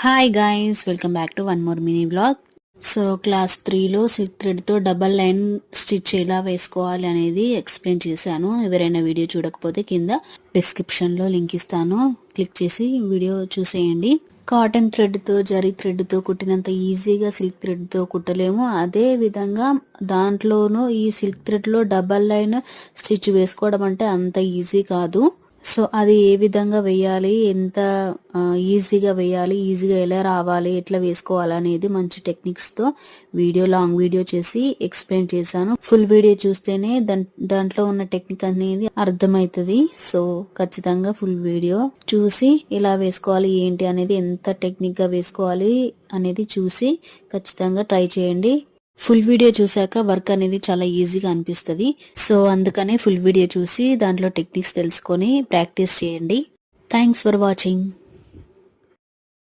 Hi guys, welcome back to one more mini vlog. So class 3లో silk థ్రెడ్తో double line stitch ఎలా వేసుకోవాలి అనేది ఎక్స్ప్లెయిన్ చేశాను. ఎవరైనా వీడియో చూడకపోతే కింద డిస్క్రిప్షన్లో లింక్ ఇస్తాను, క్లిక్ చేసి వీడియో చూసేయండి. కాటన్ థ్రెడ్తో జరీ థ్రెడ్తో కుట్టినంత ఈజీగా సిల్క్ థ్రెడ్తో కుట్టలేము. అదే విధంగా దాంట్లోనూ ఈ సిల్క్ థ్రెడ్లో డబల్ లైన్ స్టిచ్ వేసుకోవడం అంటే అంత ఈజీ కాదు. సో అది ఏ విధంగా వేయాలి, ఎంత ఈజీగా వేయాలి, ఈజీగా ఎలా రావాలి, ఎట్లా వేసుకోవాలి అనేది మంచి టెక్నిక్స్తో లాంగ్ వీడియో చేసి ఎక్స్ప్లెయిన్ చేశాను. ఫుల్ వీడియో చూస్తేనే దాంట్లో ఉన్న టెక్నిక్ అనేది అర్థమవుతుంది. సో ఖచ్చితంగా ఫుల్ వీడియో చూసి ఎలా వేసుకోవాలి ఏంటి అనేది, ఎంత టెక్నిక్గా వేసుకోవాలి అనేది చూసి ఖచ్చితంగా ట్రై చేయండి. ఫుల్ వీడియో చూసాక వర్క్ అనేది చాలా ఈజీగా అనిపిస్తుంది. సో అందుకనే ఫుల్ వీడియో చూసి దాంట్లో టెక్నిక్స్ తెలుసుకొని ప్రాక్టీస్ చేయండి. Thanks for watching.